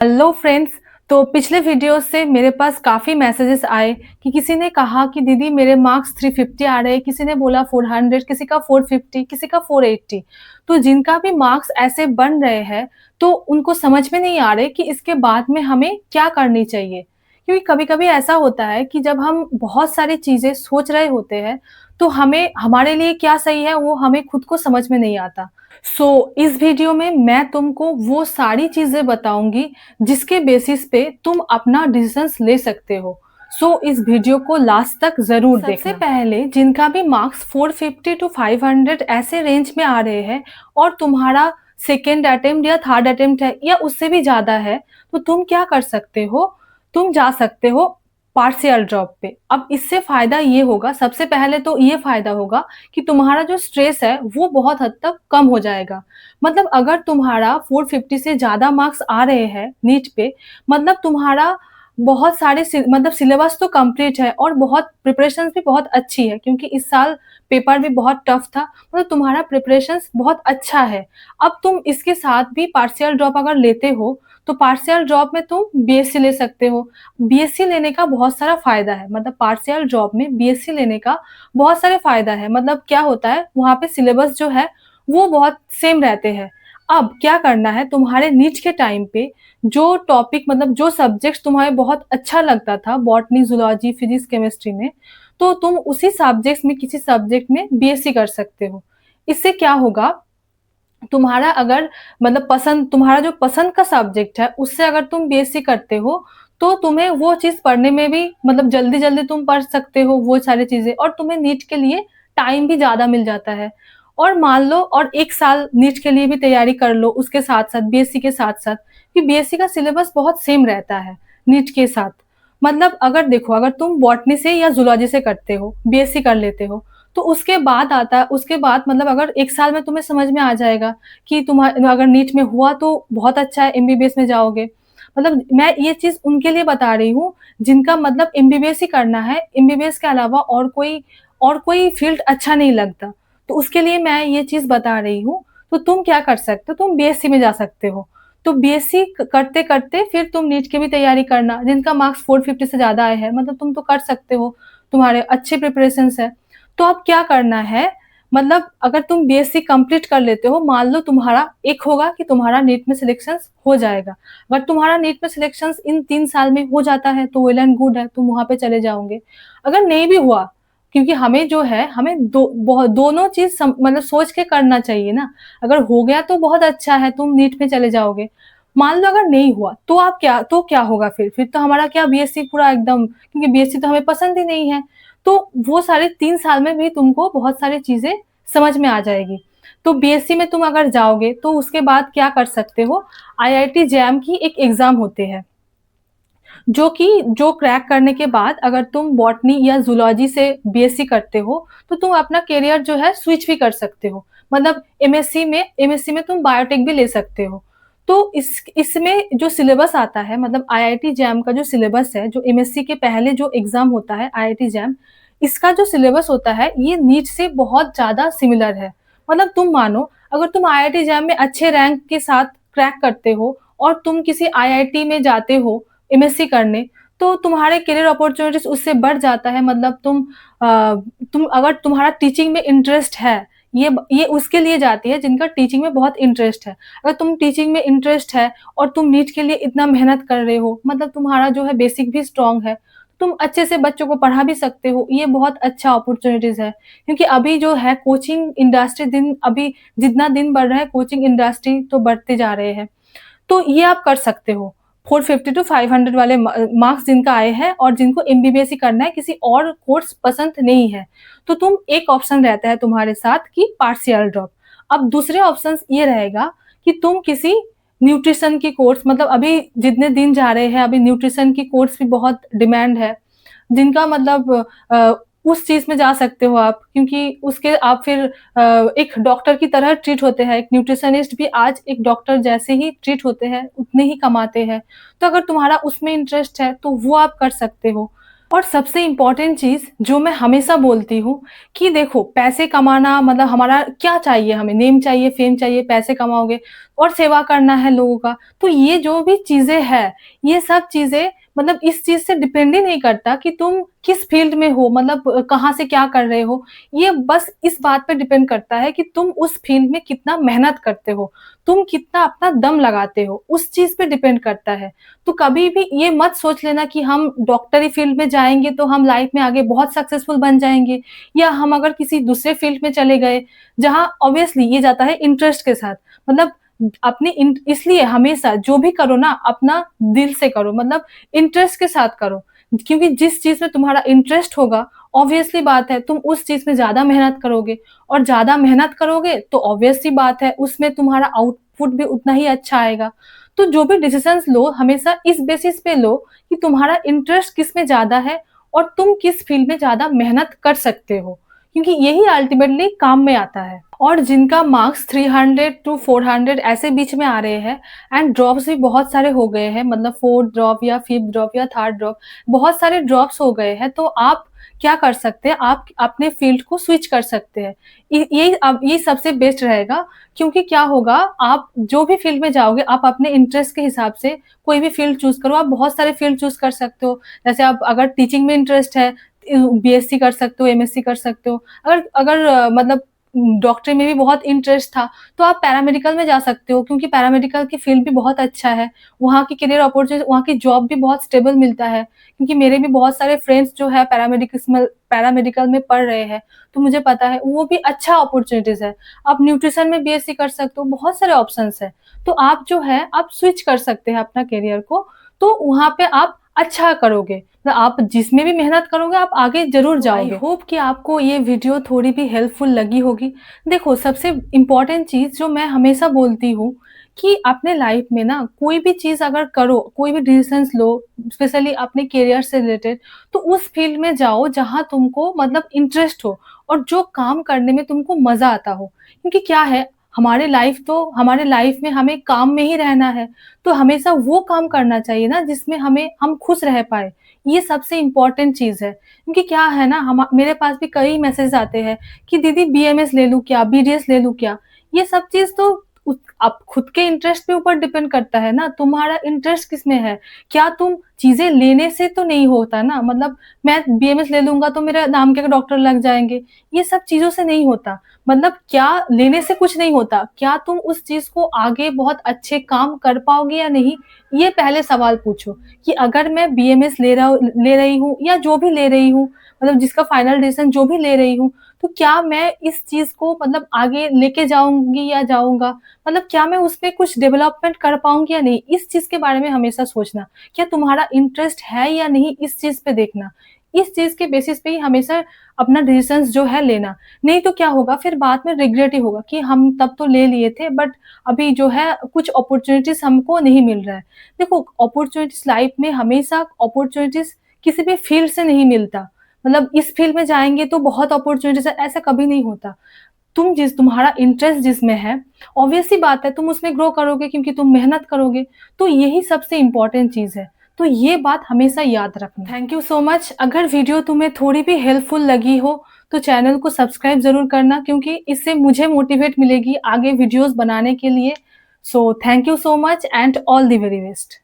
Hello friends. तो पिछले video से मेरे पास काफ़ी मैसेजेस आए कि किसी ने कहा कि दीदी मेरे मार्क्स 350 आ रहे हैं, किसी ने बोला 400, किसी का 450, किसी का 480। तो जिनका भी मार्क्स ऐसे बन रहे हैं तो उनको समझ में नहीं आ रहे कि इसके बाद में हमें क्या करनी चाहिए। क्योंकि कभी-कभी ऐसा होता है कि जब हम बहुत सारी चीज़ें सोच रहे होते हैं तो हमें हमारे लिए क्या सही है वो हमें खुद को समझ में नहीं आता। इस वीडियो में मैं तुमको वो सारी चीज़ें बताऊँगी जिसके बेसिस पे तुम अपना डिसीजंस ले सकते हो। इस वीडियो को लास्ट तक ज़रूर देखना। सबसे पहले जिनका भी मार्क्स 450 टू 500 ऐसे रेंज में आ रहे हैं और तुम्हारा सेकंड अटेम्प्ट या थर्ड अटेम्प्ट है या उससे भी ज़्यादा है, तो तुम क्या कर सकते हो, तुम जा सकते हो पार्शियल ड्रॉप पे। अब इससे फ़ायदा ये होगा, सबसे पहले तो ये फ़ायदा होगा कि तुम्हारा जो स्ट्रेस है वो बहुत हद तक कम हो जाएगा। मतलब अगर तुम्हारा 450 से ज़्यादा मार्क्स आ रहे हैं नीट पे, मतलब तुम्हारा बहुत सारे मतलब सिलेबस तो कंप्लीट है और बहुत प्रिपरेशंस भी बहुत अच्छी है, क्योंकि इस साल पेपर भी बहुत टफ था। मतलब तुम्हारा प्रिपरेशंस बहुत अच्छा है। अब तुम इसके साथ भी पार्शियल ड्रॉप अगर लेते हो तो पार्शियल ड्रॉप में तुम बीएससी ले सकते हो। बीएससी लेने का बहुत सारा फ़ायदा है, मतलब पार्शियल ड्रॉप में बीएससी लेने का बहुत सारे फ़ायदा है। मतलब क्या होता है, वहाँ पे सिलेबस जो है वो बहुत सेम रहते हैं। अब क्या करना है, तुम्हारे नीट के टाइम पे जो टॉपिक मतलब जो सब्जेक्ट्स तुम्हें बहुत अच्छा लगता था बॉटनी, ज़ूलॉजी, फिज़िक्स, केमिस्ट्री में, तो तुम उसी सब्जेक्ट्स में किसी सब्जेक्ट में बीएससी कर सकते हो। इससे क्या होगा, तुम्हारा अगर मतलब पसंद तुम्हारा जो पसंद का सब्जेक्ट है उससे अगर तुम बीएससी करते हो तो तुम्हें वो चीज़ पढ़ने में भी मतलब जल्दी-जल्दी तुम पढ़ सकते हो वो सारी चीज़ें, और तुम्हें नीट के लिए टाइम भी ज़्यादा मिल जाता है। और मान लो और 1 साल नीट के लिए भी तैयारी कर लो उसके साथ-साथ, बीएससी के साथ-साथ, कि बीएससी का सिलेबस बहुत सेम रहता है नीट के साथ। मतलब अगर देखो, अगर तुम बॉटनी से या ज़ूलॉजी से करते हो, बीएससी कर लेते हो, तो उसके बाद मतलब अगर 1 साल में तुम्हें समझ में आ जाएगा कि अगर नीट में हुआ तो बहुत अच्छा है, एमबीबीएस में जाओगे। मतलब मैं ये चीज़ उनके लिए बता रही हूँ जिनका मतलब एमबीबीएस ही करना है, एमबीबीएस के अलावा और कोई फ़ील्ड अच्छा नहीं लगता। तो उसके लिए मैं ये चीज़ बता रही हूँ। तो तुम क्या कर सकते हो, तुम बीएससी में जा सकते हो। तो बीएससी करते-करते फिर तुम नीट की भी तैयारी करना, जिनका मार्क्स 450 से ज़्यादा आए हैं, मतलब तुम तो कर सकते हो, तुम्हारे अच्छे प्रिपरेशंस है। तो अब क्या करना है, मतलब अगर तुम बीएससी कंप्लीट कर लेते हो, मान लो तुम्हारा एक होगा कि तुम्हारा नीट में सिलेक्शंस हो जाएगा। अगर तुम्हारा नीट में सिलेक्शंस इन 3 साल में हो जाता है तो वेल एंड गुड है, तुम वहाँ पे चले जाओगे। अगर नहीं भी हुआ, क्योंकि हमें जो है हमें दोनों चीज़ मतलब सोच के करना चाहिए ना। अगर हो गया तो बहुत अच्छा है, तुम नीट में चले जाओगे। मान लो अगर नहीं हुआ तो आप क्या होगा फिर? फिर तो हमारा क्या बीएससी पूरा एकदम, क्योंकि बीएससी तो हमें पसंद ही नहीं है। तो वो सारे 3 साल में भी तुमको बहुत सारी चीज़ें समझ में आ जाएगी। तो बीएससी में तुम अगर जाओगे तो उसके बाद क्या कर सकते हो, आईआईटी जैम की एक एग्ज़ाम होते हैं, जो क्रैक करने के बाद अगर तुम बॉटनी या ज़ूलॉजी से बीएससी करते हो, तो तुम अपना करियर जो है स्विच भी कर सकते हो। मतलब एमएससी में तुम बायोटेक भी ले सकते हो। तो इसमें जो सिलेबस आता है, मतलब आईआईटी जैम का जो सिलेबस है, जो एमएससी के पहले जो एग्ज़ाम होता है आईआईटी जैम, इसका जो सिलेबस होता है ये नीट से बहुत ज़्यादा सिमिलर है। मतलब तुम मानो अगर तुम आईआईटी जैम में अच्छे रैंक के साथ क्रैक करते हो और तुम किसी आईआईटी में जाते हो एमएससी करने, तो तुम्हारे करियर अपॉर्च्युनिटीज़ उससे बढ़ जाता है। मतलब तुम अगर तुम्हारा टीचिंग में इंटरेस्ट है, ये उसके लिए जाती है जिनका टीचिंग में बहुत इंटरेस्ट है। अगर तुम टीचिंग में इंटरेस्ट है और तुम नीट के लिए इतना मेहनत कर रहे हो, मतलब तुम्हारा जो है बेसिक भी स्ट्रॉन्ग है, तुम अच्छे से बच्चों को पढ़ा भी सकते हो। ये बहुत अच्छा अपॉर्च्युनिटीज़ है, क्योंकि अभी जो है कोचिंग इंडस्ट्री अभी जितना दिन बढ़ रहा है कोचिंग इंडस्ट्री तो बढ़ते जा रहे हैं। तो ये आप कर सकते हो। 450 टू 500 वाले मार्क्स जिनका आए हैं और जिनको एमबीबीएस ही करना है, किसी और कोर्स पसंद नहीं है, तो तुम एक ऑप्शन रहता है तुम्हारे साथ कि पार्शियल ड्रॉप। अब दूसरे ऑप्शंस ये रहेगा कि तुम किसी न्यूट्रिशन की कोर्स, मतलब अभी जितने दिन जा रहे हैं अभी न्यूट्रिशन की कोर्स भी बहुत डिमांड है, जिनका मतलब उस चीज़ में जा सकते हो आप, क्योंकि उसके आप फिर एक डॉक्टर की तरह ट्रीट होते हैं। एक न्यूट्रिशनिस्ट भी आज एक डॉक्टर जैसे ही ट्रीट होते हैं, उतने ही कमाते हैं। तो अगर तुम्हारा उसमें इंटरेस्ट है, तो वो आप कर सकते हो। और सबसे इम्पोर्टेंट चीज़ जो मैं हमेशा बोलती हूँ कि देखो पैसे कमाना मतलब हमारा क्या चाहिए हमें नेम चाहिए, फेम चाहिए, पैसे कमाओगे और सेवा करना है लोगों का। तो ये जो भी चीज़ें हैं, ये सब चीज़ें मतलब इस चीज़ से डिपेंड ही नहीं करता कि तुम किस फ़ील्ड में हो मतलब कहाँ से क्या कर रहे हो। ये बस इस बात पे डिपेंड करता है कि तुम उस फ़ील्ड में कितना मेहनत करते हो, तुम कितना अपना दम लगाते हो, उस चीज़ पे डिपेंड करता है। तो कभी भी ये मत सोच लेना कि हम डॉक्टरी फील्ड में जाएँगे तो हम लाइफ में आगे बहुत सक्सेसफुल बन जाएँगे या हम अगर किसी दूसरे फील्ड में चले गए, जहाँ ऑब्वियसली ये जाता है इंटरेस्ट के साथ। मतलब अपनी इन इसलिए हमेशा जो भी करो ना अपना दिल से करो मतलब इंटरेस्ट के साथ करो। क्योंकि जिस चीज़ में तुम्हारा इंटरेस्ट होगा, ऑब्वियस सी बात है तुम उस चीज़ में ज़्यादा मेहनत करोगे और ज़्यादा मेहनत करोगे तो ऑब्वियस सी बात है उसमें तुम्हारा आउटपुट भी उतना ही अच्छा आएगा। तो जो भी डिसीजंस लो हमेशा इस बेसिस पे लो कि तुम्हारा इंटरेस्ट किस में ज़्यादा है और तुम किस फील्ड में ज़्यादा मेहनत कर सकते हो, क्योंकि यही अल्टीमेटली काम में आता है। और जिनका मार्क्स 300 टू 400 ऐसे बीच में आ रहे हैं एंड ड्रॉप्स भी बहुत सारे हो गए हैं मतलब 4th ड्रॉप या 5th ड्रॉप या 3rd ड्रॉप, बहुत सारे ड्रॉप्स हो गए हैं तो आप क्या कर सकते हैं, आप अपने फील्ड को स्विच कर सकते हैं। यही अब ये सबसे बेस्ट रहेगा क्योंकि क्या होगा आप जो भी फील्ड में जाओगे आप अपने इंटरेस्ट के हिसाब से कोई भी फील्ड चूज़ करो, आप बहुत सारे फील्ड चूज़ कर सकते हो। जैसे आप अगर टीचिंग में इंटरेस्ट है बीएससी कर सकते हो, एमएससी कर सकते हो। अगर अगर मतलब डॉक्टरी में भी बहुत इंटरेस्ट था, तो आप पैरामेडिकल में जा सकते हो क्योंकि पैरामेडिकल की फील्ड भी बहुत अच्छा है। वहाँ की करियर अपॉर्च्युनिटी वहाँ की जॉब भी बहुत स्टेबल मिलता है क्योंकि मेरे भी बहुत सारे फ्रेंड्स जो है पैरामेडिकल में पढ़ रहे हैं, तो मुझे पता है वो भी अच्छा अपॉर्च्युनिटीज़ है। आप न्यूट्रिशन में बीएससी कर सकते हो, बहुत सारे ऑप्शंस हैं। तो आप जो है आप स्विच कर सकते हैं अपना करियर को, तो वहाँ पे आप अच्छा करोगे। तो आप जिसमें भी मेहनत करोगे आप आगे ज़रूर जाओगे। आई होप कि आपको ये वीडियो थोड़ी भी हेल्पफुल लगी होगी। देखो सबसे इम्पोर्टेंट चीज़ जो मैं हमेशा बोलती हूँ कि अपने लाइफ में ना कोई भी चीज़ अगर करो, कोई भी डिसीज़न्स लो, स्पेशली अपने करियर से रिलेटेड, तो उस फील्ड में जाओ जहाँ तुमको मतलब इंटरेस्ट हो और जो काम करने में तुमको मज़ा आता हो। क्योंकि क्या है हमारे लाइफ में हमें काम में ही रहना है, तो हमेशा वो काम करना चाहिए ना जिसमें हम खुश रह पाएँ। ये सबसे इम्पोर्टेंट चीज़ है। क्योंकि क्या है ना मेरे पास भी कई मैसेज आते हैं कि दीदी बीएमएस ले लूँ क्या? बीडीएस ले लूँ क्या? ये सब चीज़ तो आप खुद के इंटरेस्ट के ऊपर डिपेंड करता है ना, तुम्हारा इंटरेस्ट किसमें है? क्या तुम चीज़ें लेने से तो नहीं होता ना, मतलब मैं बीएमएस ले लूँगा तो मेरा नाम के डॉक्टर लग जाएँगे, ये सब चीज़ों से नहीं होता। मतलब क्या लेने से कुछ नहीं होता, क्या तुम उस चीज़ को आगे बहुत अच्छे काम कर पाओगे या नहीं? ये पहले सवाल पूछो कि अगर मैं बीएमएस ले रही हूँ या जो भी ले रही हूँ, मतलब जिसका फाइनल डिसीज़न जो भी ले रही हूँ, तो क्या मैं इस चीज़ को मतलब आगे लेके जाऊँगी या जाऊँगा? मतलब क्या मैं उसपे कुछ डेवलपमेंट कर पाऊँगी या नहीं? इस चीज़ के बारे में हमेशा सोचना। क्या तुम्हारा इंटरेस्ट है या नहीं, इस चीज़ पे देखना। इस चीज़ के बेसिस पे ही हमेशा अपना डिसीज़न्स जो है लेना। नहीं तो क्या होगा फिर बाद में रिग्रेट ही होगा कि हम तब तो ले लिए थे बट अभी जो है कुछ अपॉर्च्युनिटीज़ हमको नहीं मिल रहा है। देखो अपॉर्च्युनिटीज़ लाइफ में हमेशा अपॉर्च्युनिटीज़ किसी भी फील्ड से नहीं मिलता। मतलब इस फील्ड में जाएँगे तो बहुत अपॉर्च्युनिटीज़ है, ऐसा कभी नहीं होता। तुम्हारा इंटरेस्ट जिसमें है, ऑब्वियस सी बात है तुम उसमें ग्रो करोगे क्योंकि तुम मेहनत करोगे, तो यही सबसे इम्पोर्टेंट चीज़ है। तो ये बात हमेशा याद रखना। Thank you so much. अगर वीडियो तुम्हें थोड़ी भी हेल्पफुल लगी हो, तो चैनल को सब्सक्राइब ज़रूर करना क्योंकि इससे मुझे मोटिवेट मिलेगी आगे वीडियोज़ बनाने के लिए। So thank you so much and all the very best.